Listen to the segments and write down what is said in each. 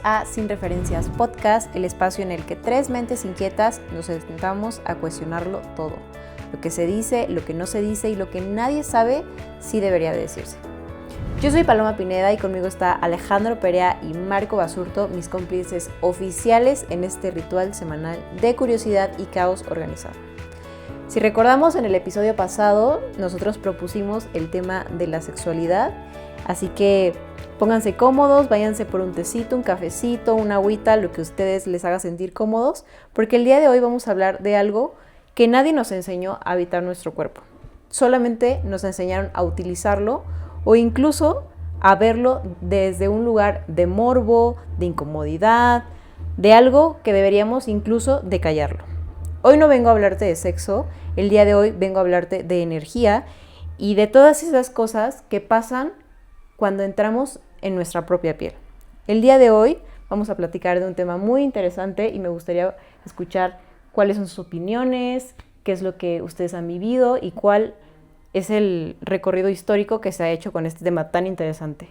a Sin Referencias Podcast, el espacio en el que tres mentes inquietas nos sentamos a cuestionarlo todo. Lo que se dice, lo que no se dice y lo que nadie sabe si debería decirse. Yo soy Paloma Pineda y conmigo está Alejandro Perea y Marco Basurto, mis cómplices oficiales en este ritual semanal de curiosidad y caos organizado. Si recordamos, en el episodio pasado nosotros propusimos el tema de la sexualidad, así que pónganse cómodos, váyanse por un tecito, un cafecito, una agüita, lo que a ustedes les haga sentir cómodos, porque el día de hoy vamos a hablar de algo que nadie nos enseñó a habitar nuestro cuerpo. Solamente nos enseñaron a utilizarlo o incluso a verlo desde un lugar de morbo, de incomodidad, de algo que deberíamos incluso de callarlo. Hoy no vengo a hablarte de sexo, el día de hoy vengo a hablarte de energía y de todas esas cosas que pasan cuando entramos en nuestra propia piel. El día de hoy vamos a platicar de un tema muy interesante y me gustaría escuchar cuáles son sus opiniones, qué es lo que ustedes han vivido y cuál es el recorrido histórico que se ha hecho con este tema tan interesante.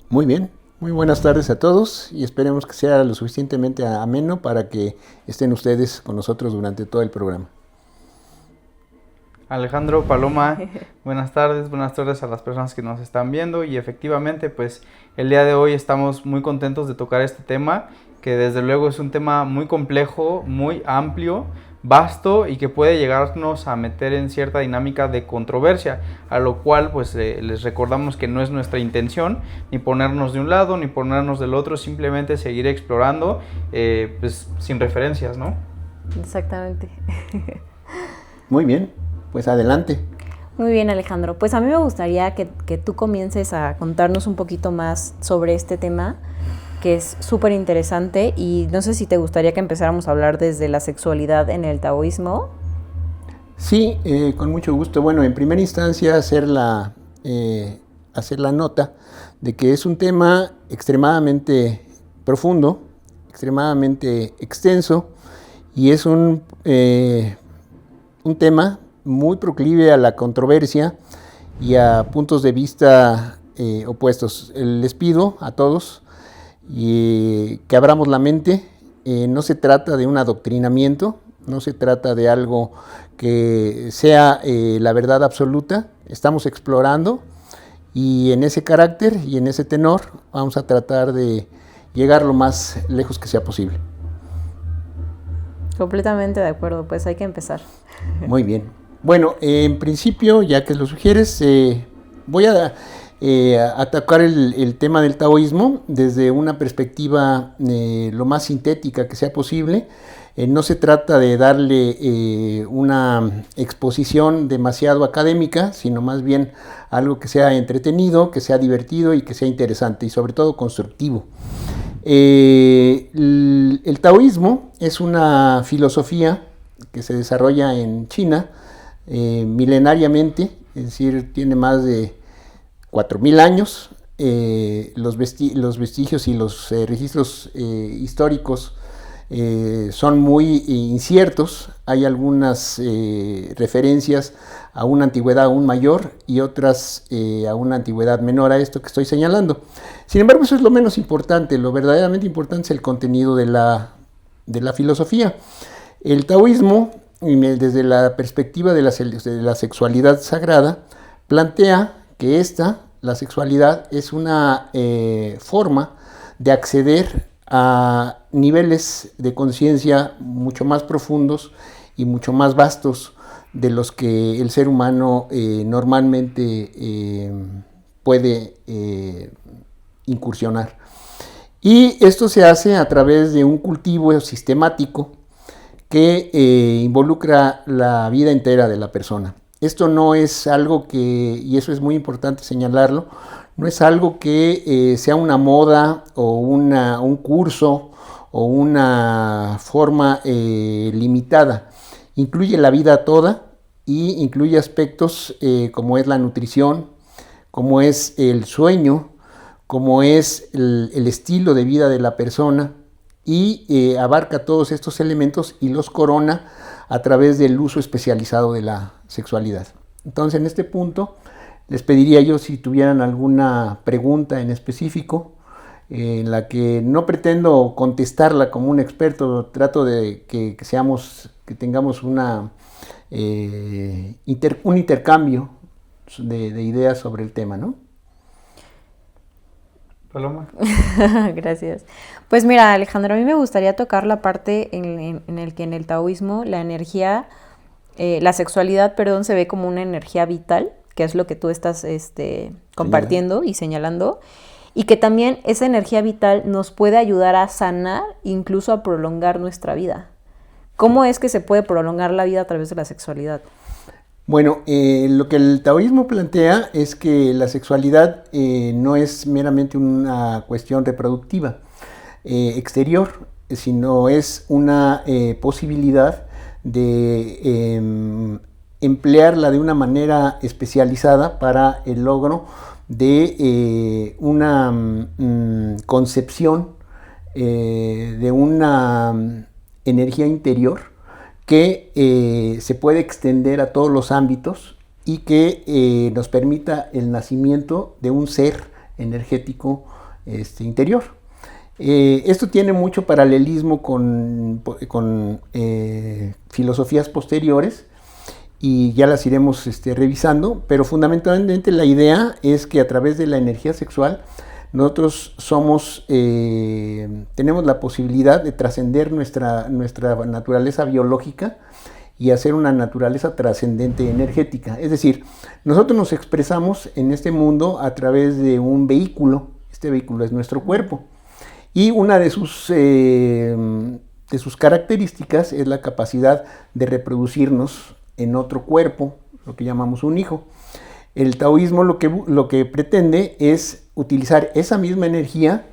Muy bien, muy buenas tardes a todos y esperemos que sea lo suficientemente ameno para que estén ustedes con nosotros durante todo el programa. Alejandro, Paloma, buenas tardes a las personas que nos están viendo y efectivamente pues el día de hoy estamos muy contentos de tocar este tema que desde luego es un tema muy complejo, muy amplio, vasto y que puede llegarnos a meter en cierta dinámica de controversia, a lo cual pues les recordamos que no es nuestra intención ni ponernos de un lado ni ponernos del otro, simplemente seguir explorando pues sin referencias, ¿no? Exactamente. Muy bien, pues adelante. Muy bien, Alejandro. Pues a mí me gustaría que tú comiences a contarnos un poquito más sobre este tema, que es súper interesante, y no sé si te gustaría que empezáramos a hablar desde la sexualidad en el taoísmo. Sí, con mucho gusto. Bueno, en primera instancia hacer la nota de que es un tema extremadamente profundo, extremadamente extenso, y es un tema muy proclive a la controversia y a puntos de vista opuestos. Les pido a todos que abramos la mente. No se trata de un adoctrinamiento, no se trata de algo que sea la verdad absoluta. Estamos explorando y en ese carácter y en ese tenor vamos a tratar de llegar lo más lejos que sea posible. Completamente de acuerdo, pues hay que empezar. Muy bien. Bueno, en principio, ya que lo sugieres, voy a atacar el tema del taoísmo desde una perspectiva lo más sintética que sea posible. No se trata de darle una exposición demasiado académica, sino más bien algo que sea entretenido, que sea divertido y que sea interesante y sobre todo constructivo. El taoísmo es una filosofía que se desarrolla en China milenariamente, es decir, tiene más de 4.000 años. Los vestigios y los registros históricos son muy inciertos. Hay algunas referencias a una antigüedad aún mayor y otras a una antigüedad menor a esto que estoy señalando. Sin embargo, eso es lo menos importante. Lo verdaderamente importante es el contenido de la filosofía. El taoísmo, desde la perspectiva de la sexualidad sagrada, plantea que la sexualidad, es una forma de acceder a niveles de conciencia mucho más profundos y mucho más vastos de los que el ser humano normalmente puede incursionar. Y esto se hace a través de un cultivo sistemático que involucra la vida entera de la persona. Esto no es algo que, y eso es muy importante señalarlo, no es algo que sea una moda o un curso o una forma limitada. Incluye la vida toda y incluye aspectos como es la nutrición, como es el sueño, como es el estilo de vida de la persona, y abarca todos estos elementos y los corona a través del uso especializado de la sexualidad. Entonces, en este punto les pediría yo, si tuvieran alguna pregunta en específico, en la que no pretendo contestarla como un experto, trato de que tengamos un intercambio de ideas sobre el tema, ¿no? Paloma. Gracias. Pues mira, Alejandro, a mí me gustaría tocar la parte en el que en el taoísmo la energía, la sexualidad, perdón, se ve como una energía vital, que es lo que tú estás compartiendo y señalando, y que también esa energía vital nos puede ayudar a sanar, incluso a prolongar nuestra vida. ¿Cómo es que se puede prolongar la vida a través de la sexualidad? Bueno, lo que el taoísmo plantea es que la sexualidad no es meramente una cuestión reproductiva exterior, sino es una posibilidad de emplearla de una manera especializada para el logro de una concepción de una energía interior que se puede extender a todos los ámbitos y que nos permita el nacimiento de un ser energético interior. Esto tiene mucho paralelismo con filosofías posteriores y ya las iremos revisando, pero fundamentalmente la idea es que a través de la energía sexual nosotros tenemos la posibilidad de trascender nuestra naturaleza biológica y hacer una naturaleza trascendente energética. Es decir, nosotros nos expresamos en este mundo a través de un vehículo. Este vehículo es nuestro cuerpo. Y una de sus características es la capacidad de reproducirnos en otro cuerpo, lo que llamamos un hijo. El taoísmo lo que pretende es utilizar esa misma energía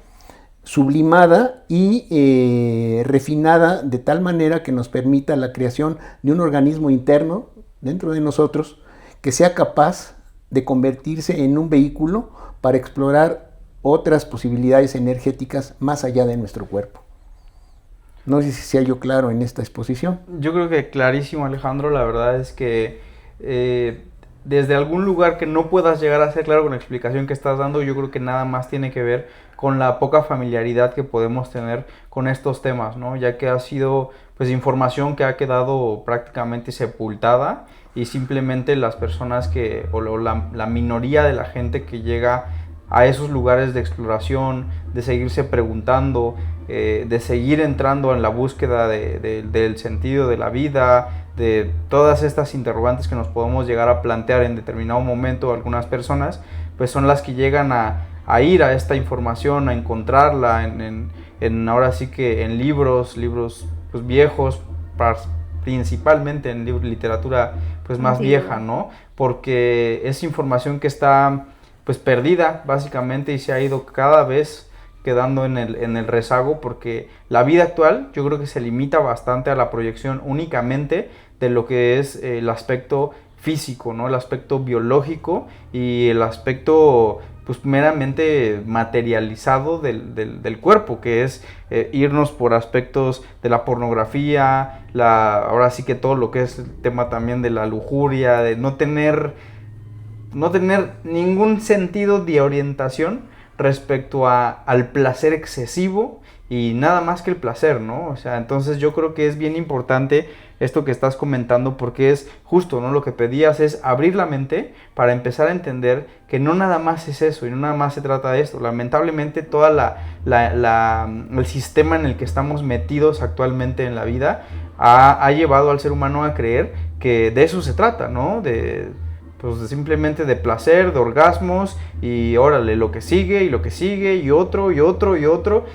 sublimada y refinada de tal manera que nos permita la creación de un organismo interno dentro de nosotros que sea capaz de convertirse en un vehículo para explorar otras posibilidades energéticas más allá de nuestro cuerpo. No sé si sea yo claro en esta exposición. Yo creo que clarísimo, Alejandro. La verdad es que desde algún lugar que no puedas llegar a ser claro con la explicación que estás dando, yo creo que nada más tiene que ver con la poca familiaridad que podemos tener con estos temas, ¿no? Ya que ha sido pues información que ha quedado prácticamente sepultada y simplemente las personas la minoría de la gente que llega a esos lugares de exploración, de seguirse preguntando, de seguir entrando en la búsqueda del sentido de la vida, de todas estas interrogantes que nos podemos llegar a plantear en determinado momento algunas personas, pues son las que llegan a ir a esta información, a encontrarla en ahora sí que en libros pues viejos, principalmente en literatura pues más vieja, ¿no? Porque es información que está pues perdida básicamente y se ha ido cada vez quedando en el rezago, porque la vida actual yo creo que se limita bastante a la proyección únicamente de lo que es el aspecto físico, ¿no? El aspecto biológico y el aspecto pues meramente materializado del cuerpo, que es irnos por aspectos de la pornografía, ahora sí que todo lo que es el tema también de la lujuria, de no tener ningún sentido de orientación respecto al placer excesivo y nada más que el placer, ¿no? O sea, entonces yo creo que es bien importante esto que estás comentando, porque es justo, ¿no? Lo que pedías es abrir la mente para empezar a entender que no nada más es eso y no nada más se trata de esto. Lamentablemente todo el sistema en el que estamos metidos actualmente en la vida ha llevado al ser humano a creer que de eso se trata, ¿no? Pues simplemente de placer, de orgasmos y órale, lo que sigue y lo que sigue y otro y otro y otro,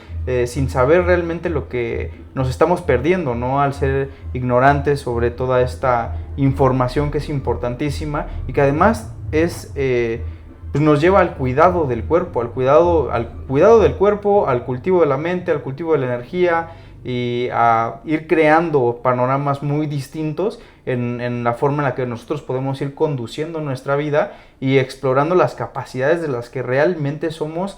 sin saber realmente lo que nos estamos perdiendo, ¿no? Al ser ignorantes sobre toda esta información que es importantísima y que además pues nos lleva al cuidado del cuerpo, al cuidado del cuerpo, al cultivo de la mente, al cultivo de la energía y a ir creando panoramas muy distintos en la forma en la que nosotros podemos ir conduciendo nuestra vida y explorando las capacidades de las que realmente somos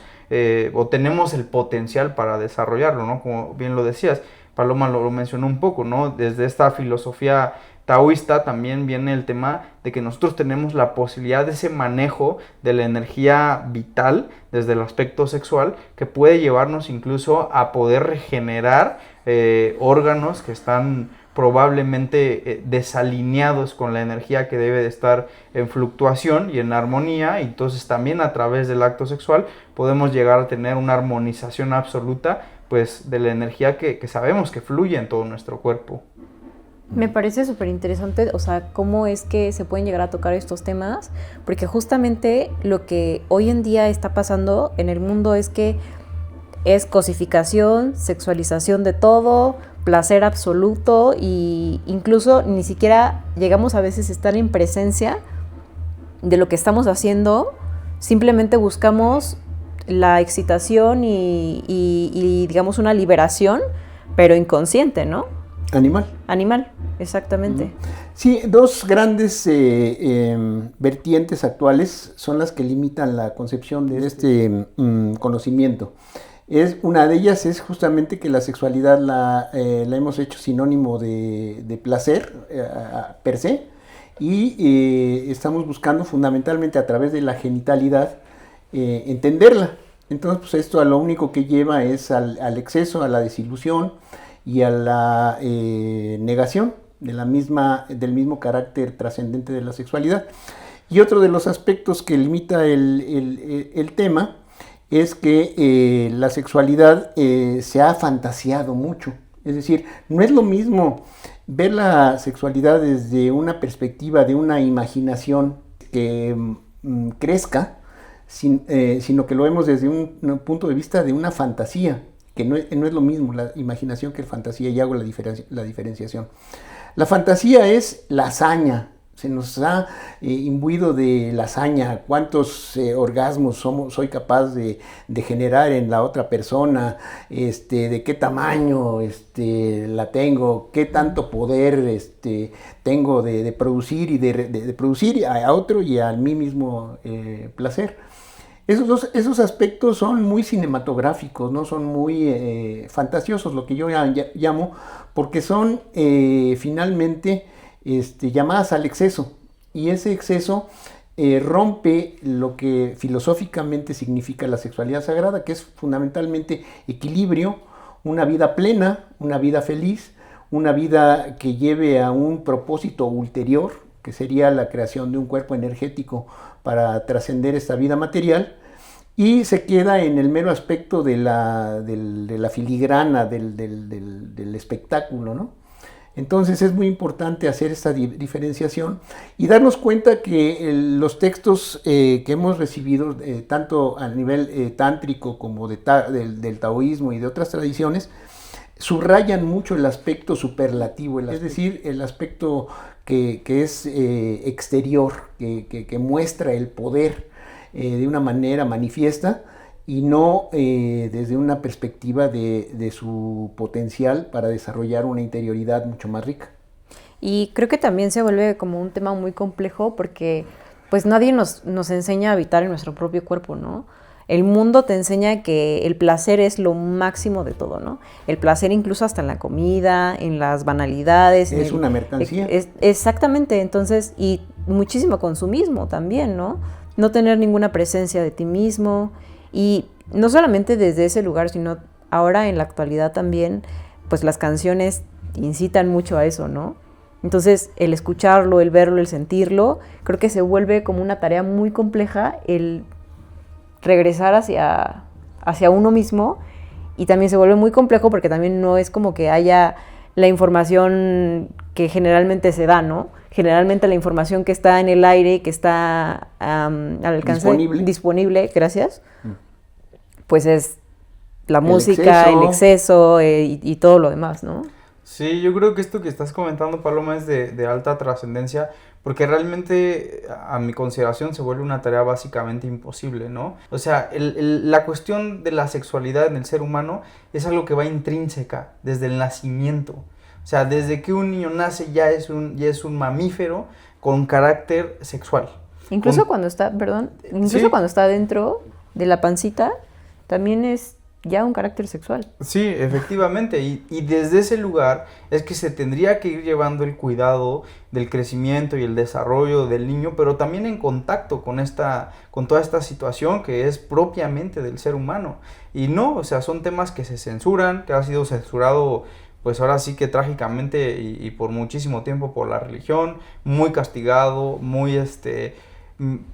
o tenemos el potencial para desarrollarlo, ¿no? Como bien lo decías, Paloma lo mencionó un poco, ¿no? Desde esta filosofía taoísta también viene el tema de que nosotros tenemos la posibilidad de ese manejo de la energía vital desde el aspecto sexual, que puede llevarnos incluso a poder regenerar órganos que están probablemente desalineados con la energía que debe de estar en fluctuación y en armonía. Y entonces también a través del acto sexual podemos llegar a tener una armonización absoluta pues de la energía que sabemos que fluye en todo nuestro cuerpo. Me parece súper interesante, o sea, cómo es que se pueden llegar a tocar estos temas, porque justamente lo que hoy en día está pasando en el mundo es que es cosificación, sexualización de todo, placer absoluto, y incluso ni siquiera llegamos a veces a estar en presencia de lo que estamos haciendo, simplemente buscamos la excitación y digamos una liberación, pero inconsciente, ¿no? Animal, exactamente. Sí, dos grandes vertientes actuales son las que limitan la concepción de este conocimiento. Una de ellas es justamente que la sexualidad la hemos hecho sinónimo de placer per se, y estamos buscando fundamentalmente a través de la genitalidad entenderla. Entonces, pues esto a lo único que lleva es al exceso, a la desilusión y a la negación del mismo carácter trascendente de la sexualidad. Y otro de los aspectos que limita el tema es que la sexualidad se ha fantaseado mucho. Es decir, no es lo mismo ver la sexualidad desde una perspectiva de una imaginación que crezca, sino que lo vemos desde un punto de vista de una fantasía, que no es lo mismo la imaginación que la fantasía, y hago la diferenciación. La fantasía es la hazaña, se nos ha imbuido de la hazaña, cuántos orgasmos soy capaz de generar en la otra persona, de qué tamaño la tengo, qué tanto poder tengo de producir y de producir a otro y a mí mismo placer. Esos aspectos son muy cinematográficos, ¿no? Son muy fantasiosos, lo que yo llamo, porque son finalmente llamadas al exceso, y ese exceso rompe lo que filosóficamente significa la sexualidad sagrada, que es fundamentalmente equilibrio, una vida plena, una vida feliz, una vida que lleve a un propósito ulterior, que sería la creación de un cuerpo energético para trascender esta vida material, y se queda en el mero aspecto de la filigrana, del espectáculo, ¿no? Entonces es muy importante hacer esta diferenciación y darnos cuenta que los textos que hemos recibido, tanto a nivel tántrico como del taoísmo y de otras tradiciones, subrayan mucho el aspecto superlativo, es decir, el aspecto que es exterior, que muestra el poder de una manera manifiesta, y no desde una perspectiva de su potencial para desarrollar una interioridad mucho más rica. Y creo que también se vuelve como un tema muy complejo, porque pues nadie nos enseña a habitar en nuestro propio cuerpo, ¿no? El mundo te enseña que el placer es lo máximo de todo, ¿no? El placer incluso hasta en la comida, en las banalidades. Es una mercancía. Exactamente, entonces, y muchísimo consumismo también, ¿no? No tener ninguna presencia de ti mismo, y no solamente desde ese lugar, sino ahora en la actualidad también, pues las canciones incitan mucho a eso, ¿no? Entonces, el escucharlo, el verlo, el sentirlo, creo que se vuelve como una tarea muy compleja el regresar hacia uno mismo, y también se vuelve muy complejo porque también no es como que haya la información que generalmente se da, ¿no? Generalmente la información que está en el aire, que está al alcance disponible, gracias, pues es la música, el exceso y todo lo demás, ¿no? Sí, yo creo que esto que estás comentando, Paloma, es de alta trascendencia, porque realmente a mi consideración se vuelve una tarea básicamente imposible, ¿no? O sea, la cuestión de la sexualidad en el ser humano es algo que va intrínseca desde el nacimiento. O sea, desde que un niño nace ya es un mamífero con carácter sexual. Incluso cuando está, perdón, incluso ¿sí? Cuando está dentro de la pancita, también es ya un carácter sexual. Sí, efectivamente, y desde ese lugar es que se tendría que ir llevando el cuidado del crecimiento y el desarrollo del niño, pero también en contacto con toda esta situación que es propiamente del ser humano. Y no, o sea, son temas que se censuran, que ha sido censurado, pues ahora sí que trágicamente y por muchísimo tiempo por la religión, muy castigado, muy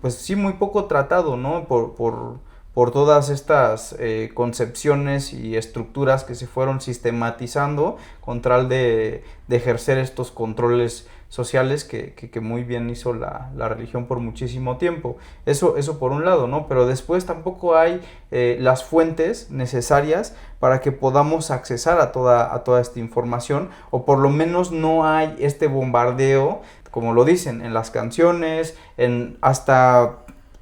pues sí, muy poco tratado, ¿no? Por todas estas concepciones y estructuras que se fueron sistematizando con tal de ejercer estos controles sociales que muy bien hizo la religión por muchísimo tiempo. Eso por un lado, ¿no? Pero después tampoco hay las fuentes necesarias para que podamos accesar a toda esta información, o por lo menos no hay este bombardeo, como lo dicen en las canciones, hasta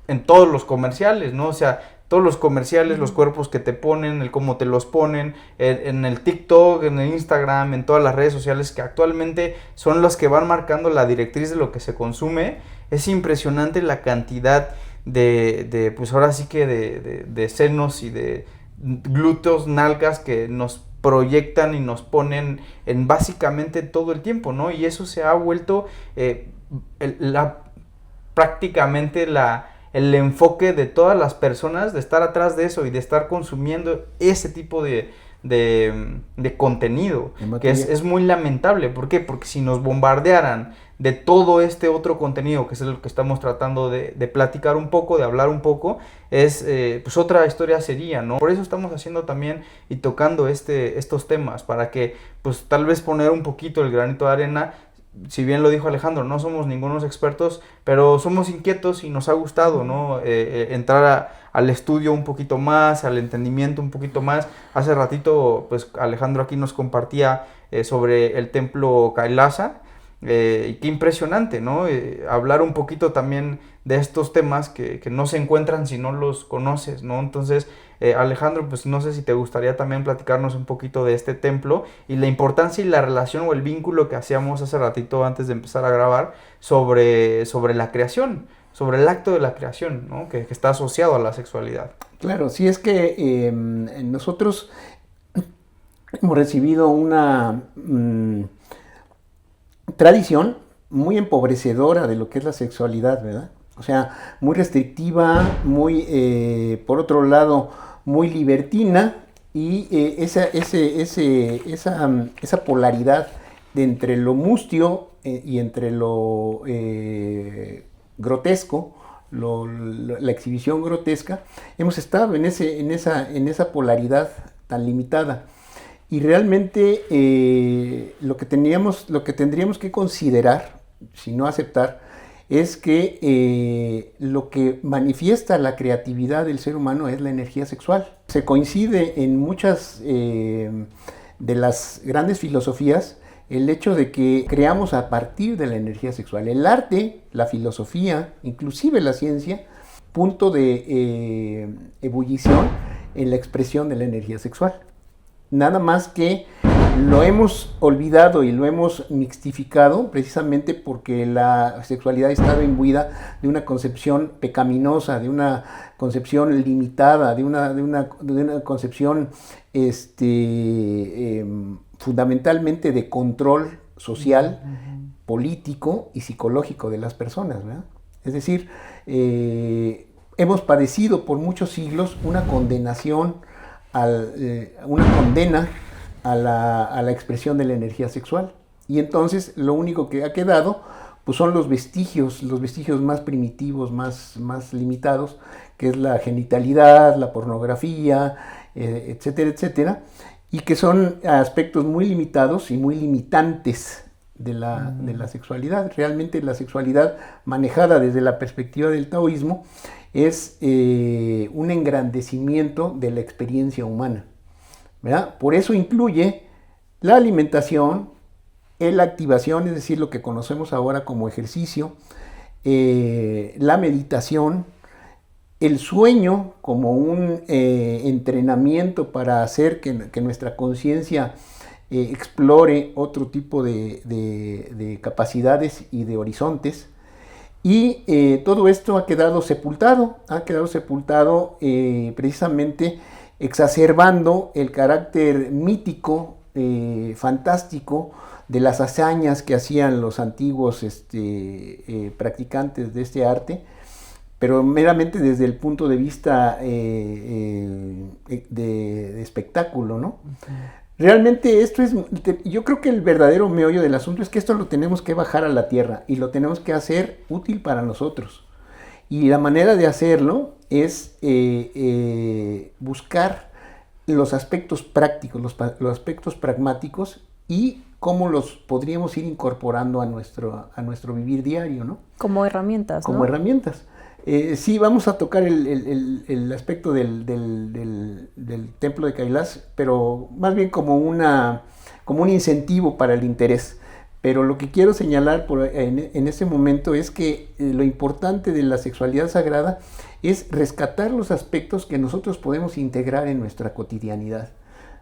en todos los comerciales, ¿no? O sea, todos los comerciales, los cuerpos que te ponen, el cómo te los ponen, en el TikTok, en el Instagram, en todas las redes sociales que actualmente son las que van marcando la directriz de lo que se consume. Es impresionante la cantidad de pues ahora sí que de senos y de glúteos, nalgas que nos proyectan y nos ponen en básicamente todo el tiempo, ¿no? Y eso se ha vuelto prácticamente el enfoque de todas las personas, de estar atrás de eso y de estar consumiendo ese tipo de contenido, que es muy lamentable. ¿Por qué? Porque si nos bombardearan de todo este otro contenido, que es lo que estamos tratando de platicar un poco, de hablar un poco, pues otra historia sería, ¿no? Por eso estamos haciendo también y tocando estos temas, para que pues tal vez poner un poquito el granito de arena. Si bien lo dijo Alejandro, no somos ningunos expertos, pero somos inquietos y nos ha gustado, ¿no? Entrar al estudio un poquito más, al entendimiento un poquito más. Hace ratito, pues Alejandro aquí nos compartía sobre el templo Kailasa, y qué impresionante, ¿no? Hablar un poquito también de estos temas que no se encuentran si no los conoces, ¿no? Entonces, Alejandro, pues no sé si te gustaría también platicarnos un poquito de este templo y la importancia y la relación o el vínculo que hacíamos hace ratito antes de empezar a grabar sobre la creación, sobre el acto de la creación, ¿no? Que está asociado a la sexualidad. Claro, sí, es que nosotros hemos recibido una tradición muy empobrecedora de lo que es la sexualidad, ¿verdad? O sea, muy restrictiva, muy, por otro lado, muy libertina, y esa polaridad de entre lo mustio y entre lo grotesco, la exhibición grotesca, hemos estado en esa polaridad tan limitada. Y realmente lo que tendríamos que considerar, si no aceptar, es que lo que manifiesta la creatividad del ser humano es la energía sexual. Se coincide en muchas de las grandes filosofías el hecho de que creamos a partir de la energía sexual. El arte, la filosofía, inclusive la ciencia, punto de ebullición en la expresión de la energía sexual. Nada más que lo hemos olvidado y lo hemos mixtificado precisamente porque la sexualidad estaba imbuida de una concepción pecaminosa, de una concepción limitada, de una concepción fundamentalmente de control social, político y psicológico de las personas, ¿verdad? Es decir, hemos padecido por muchos siglos una condenación, una condena a la expresión de la energía sexual, y entonces lo único que ha quedado pues son los vestigios más primitivos, más limitados, que es la genitalidad, la pornografía, etcétera, etcétera, y que son aspectos muy limitados y muy limitantes de la sexualidad. Realmente la sexualidad manejada desde la perspectiva del taoísmo es un engrandecimiento de la experiencia humana, ¿verdad? Por eso incluye la alimentación, la activación, es decir, lo que conocemos ahora como ejercicio, la meditación, el sueño como un entrenamiento para hacer que nuestra conciencia explore otro tipo de capacidades y de horizontes. Y todo esto ha quedado sepultado precisamente exacerbando el carácter mítico, fantástico, de las hazañas que hacían los antiguos practicantes de este arte, pero meramente desde el punto de vista de espectáculo, ¿no? Realmente esto es, yo creo que el verdadero meollo del asunto es que esto lo tenemos que bajar a la tierra y lo tenemos que hacer útil para nosotros. Y la manera de hacerlo es buscar los aspectos prácticos, los aspectos pragmáticos y cómo los podríamos ir incorporando a nuestro vivir diario, ¿no? Como herramientas, Como ¿no? herramientas. Sí, vamos a tocar el aspecto del templo de Kailash, pero más bien como un incentivo para el interés. Pero lo que quiero señalar en este momento es que lo importante de la sexualidad sagrada es rescatar los aspectos que nosotros podemos integrar en nuestra cotidianidad,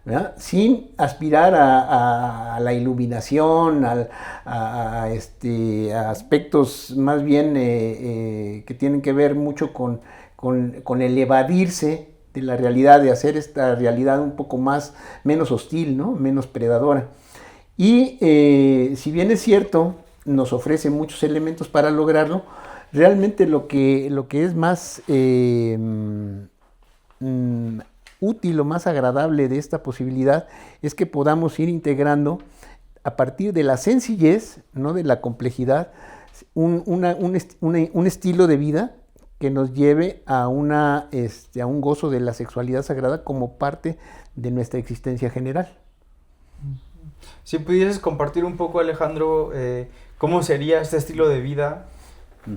¿verdad? Sin aspirar a la iluminación, a aspectos más bien que tienen que ver mucho con el evadirse de la realidad, de hacer esta realidad un poco menos hostil, ¿no? Menos predadora. Y si bien es cierto, nos ofrece muchos elementos para lograrlo, realmente lo que es más útil o más agradable de esta posibilidad es que podamos ir integrando a partir de la sencillez, no de la complejidad, un estilo de vida que nos lleve a un gozo de la sexualidad sagrada como parte de nuestra existencia general. Si pudieses compartir un poco, Alejandro, cómo sería este estilo de vida,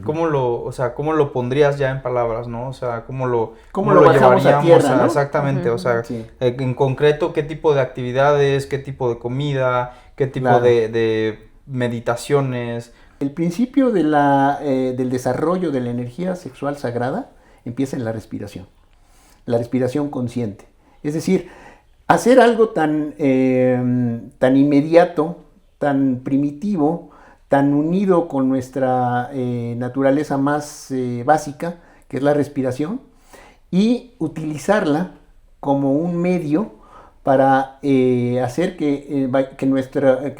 cómo lo pondrías ya en palabras, ¿no? O sea, cómo lo bajamos a tierra, ¿no? Exactamente, o sea, Sí. En concreto, qué tipo de actividades, qué tipo de comida, qué tipo Claro. de meditaciones. El principio del desarrollo de la energía sexual sagrada empieza en la respiración consciente. Es decir, hacer algo tan inmediato, tan primitivo, tan unido con nuestra naturaleza más básica, que es la respiración, y utilizarla como un medio para hacer que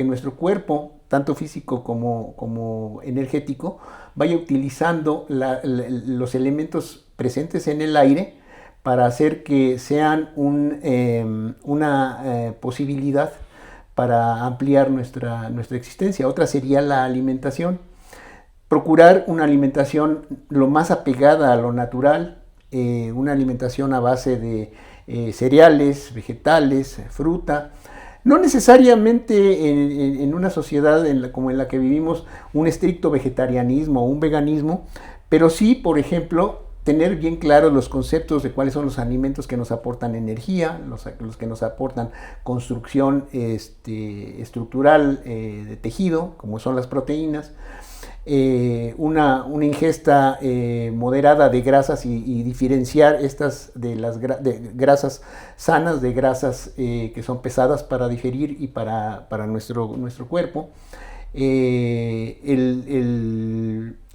nuestro cuerpo, tanto físico como energético, vaya utilizando los elementos presentes en el aire para hacer que sean una posibilidad para ampliar nuestra existencia. Otra sería la alimentación. Procurar una alimentación lo más apegada a lo natural, una alimentación a base de cereales, vegetales, fruta. No necesariamente en una sociedad como en la que vivimos un estricto vegetarianismo o un veganismo, pero sí, por ejemplo, tener bien claros los conceptos de cuáles son los alimentos que nos aportan energía, los que nos aportan construcción estructural de tejido, como son las proteínas, una ingesta moderada de grasas y diferenciar estas de grasas sanas de grasas que son pesadas para digerir y para nuestro cuerpo. El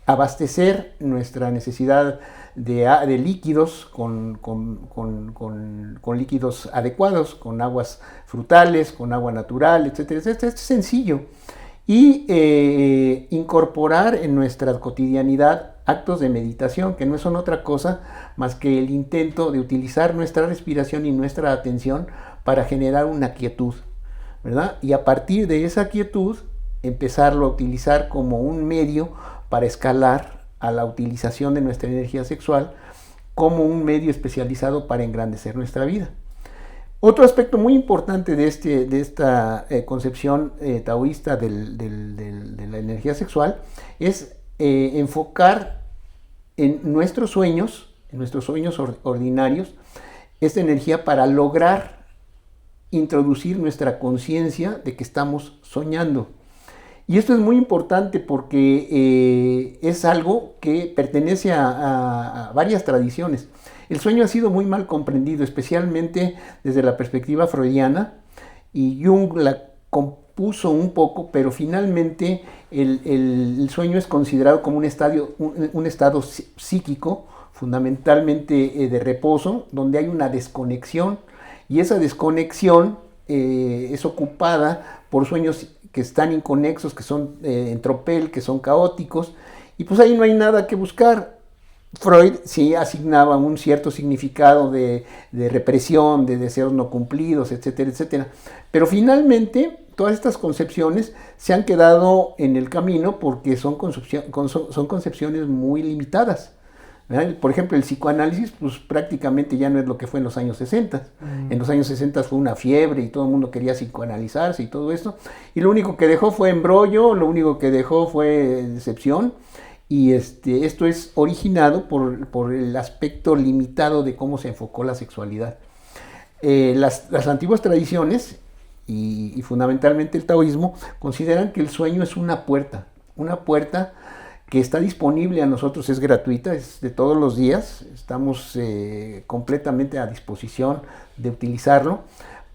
abastecer nuestra necesidad de líquidos con líquidos adecuados, con aguas frutales, con agua natural, etc. Esto es sencillo. Y incorporar en nuestra cotidianidad actos de meditación, que no son otra cosa más que el intento de utilizar nuestra respiración y nuestra atención para generar una quietud, ¿verdad? Y a partir de esa quietud, empezarlo a utilizar como un medio para escalar a la utilización de nuestra energía sexual como un medio especializado para engrandecer nuestra vida. Otro aspecto muy importante de esta concepción taoísta de la energía sexual es enfocar en nuestros sueños ordinarios, esta energía para lograr introducir nuestra conciencia de que estamos soñando. Y esto es muy importante porque es algo que pertenece a varias tradiciones. El sueño ha sido muy mal comprendido, especialmente desde la perspectiva freudiana, y Jung la compuso un poco, pero finalmente el sueño es considerado como un estado psíquico fundamentalmente de reposo, donde hay una desconexión, y esa desconexión es ocupada por sueños que están inconexos, que son en tropel, que son caóticos, y pues ahí no hay nada que buscar. Freud sí asignaba un cierto significado de represión, de deseos no cumplidos, etcétera, etcétera. Pero finalmente todas estas concepciones se han quedado en el camino porque son concepciones muy limitadas, ¿verdad? Por ejemplo, el psicoanálisis pues prácticamente ya no es lo que fue en los años 60. En los años 60 fue una fiebre y todo el mundo quería psicoanalizarse y todo esto. Y lo único que dejó fue embrollo, lo único que dejó fue decepción. Y esto es originado por el aspecto limitado de cómo se enfocó la sexualidad. Las antiguas tradiciones, y fundamentalmente el taoísmo, consideran que el sueño es una puerta que está disponible a nosotros, es gratuita, es de todos los días, estamos completamente a disposición de utilizarlo.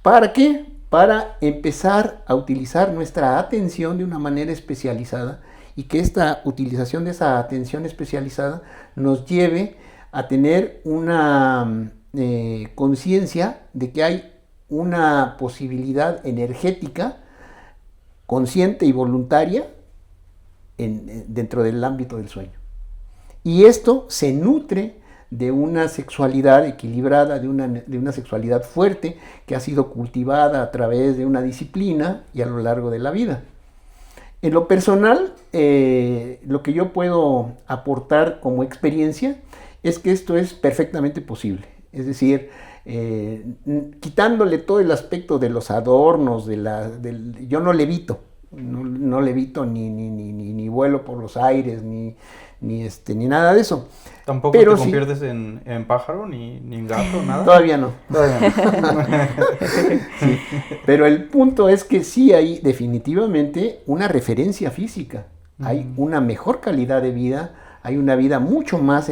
¿Para qué? Para empezar a utilizar nuestra atención de una manera especializada, y que esta utilización de esa atención especializada nos lleve a tener una conciencia de que hay una posibilidad energética consciente y voluntaria dentro del ámbito del sueño. Y esto se nutre de una sexualidad equilibrada, de una sexualidad fuerte que ha sido cultivada a través de una disciplina y a lo largo de la vida. En lo personal, lo que yo puedo aportar como experiencia es que esto es perfectamente posible. Es decir, quitándole todo el aspecto de los adornos, yo no levito, no levito ni vuelo por los aires, ni nada de eso. ¿Tampoco te conviertes en pájaro, ni en gato, nada? Todavía no. Sí. Pero el punto es que sí hay definitivamente una referencia física, hay una mejor calidad de vida, hay una vida mucho más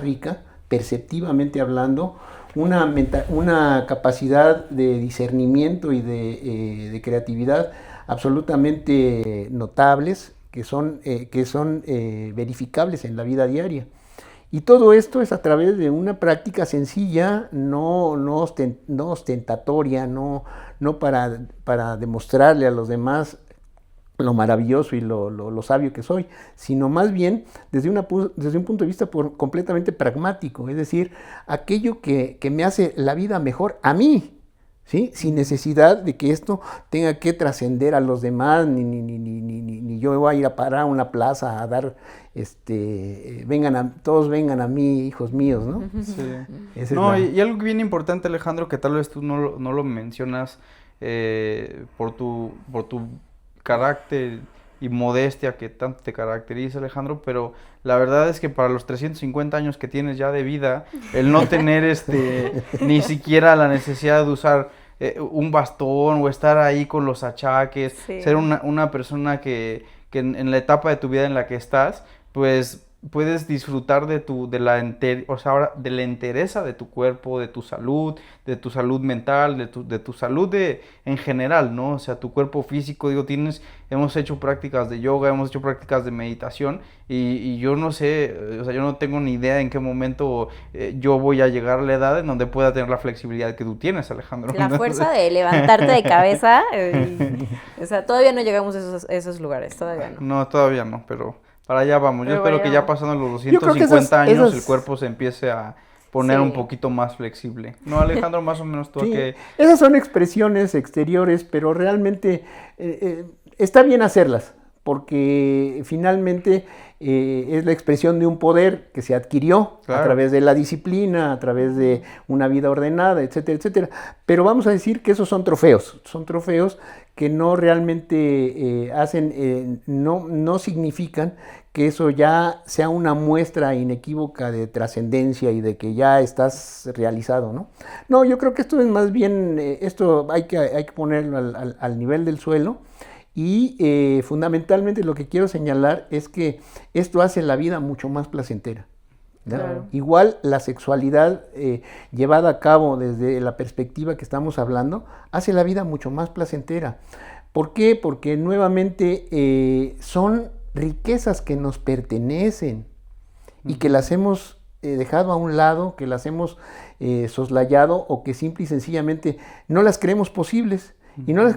rica, perceptivamente hablando, una capacidad de discernimiento y de creatividad absolutamente notables, que son verificables en la vida diaria. Y todo esto es a través de una práctica sencilla, no ostentatoria, no para demostrarle a los demás lo maravilloso y lo sabio que soy, sino más bien desde un punto de vista completamente pragmático, es decir, aquello que me hace la vida mejor a mí, ¿sí? Sin necesidad de que esto tenga que trascender a los demás, ni yo voy a ir a parar a una plaza a dar, todos vengan a mí, hijos míos, ¿no? Sí. Y algo bien importante, Alejandro, que tal vez tú no lo mencionas por tu carácter y modestia que tanto te caracteriza, Alejandro, pero la verdad es que para los 350 años que tienes ya de vida, el no tener ni siquiera la necesidad de usar un bastón o estar ahí con los achaques, sí. Ser una persona que en la etapa de tu vida en la que estás, pues puedes disfrutar de la entereza de tu cuerpo, de tu salud mental, de tu salud en general, ¿no? O sea, tu cuerpo físico, hemos hecho prácticas de yoga, hemos hecho prácticas de meditación y yo no sé, o sea, yo no tengo ni idea en qué momento yo voy a llegar a la edad en donde pueda tener la flexibilidad que tú tienes, Alejandro. La fuerza de levantarte de cabeza, o sea, todavía no llegamos a esos lugares, todavía no. No, todavía no, pero para allá vamos. Yo espero que ya pasando los 250 años el cuerpo se empiece a poner un poquito más flexible. ¿No, Alejandro? Más o menos tú que... Esas son expresiones exteriores, pero realmente está bien hacerlas, porque finalmente es la expresión de un poder que se adquirió a través de la disciplina, a través de una vida ordenada, etcétera, etcétera. Pero vamos a decir que esos son trofeos que no realmente no significan que eso ya sea una muestra inequívoca de trascendencia y de que ya estás realizado, ¿no? No, yo creo que esto es más bien, esto hay que ponerlo al nivel del suelo. Y fundamentalmente lo que quiero señalar es que esto hace la vida mucho más placentera. Claro. Igual la sexualidad llevada a cabo desde la perspectiva que estamos hablando hace la vida mucho más placentera. ¿Por qué? Porque nuevamente son riquezas que nos pertenecen y que las hemos dejado a un lado, que las hemos soslayado o que simple y sencillamente no las creemos posibles. Y no las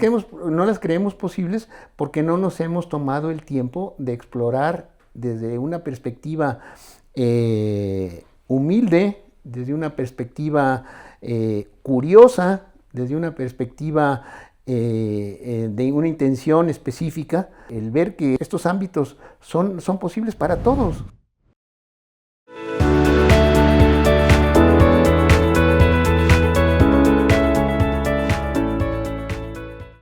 creemos posibles porque no nos hemos tomado el tiempo de explorar desde una perspectiva humilde, desde una perspectiva curiosa, desde una perspectiva de una intención específica, el ver que estos ámbitos son posibles para todos.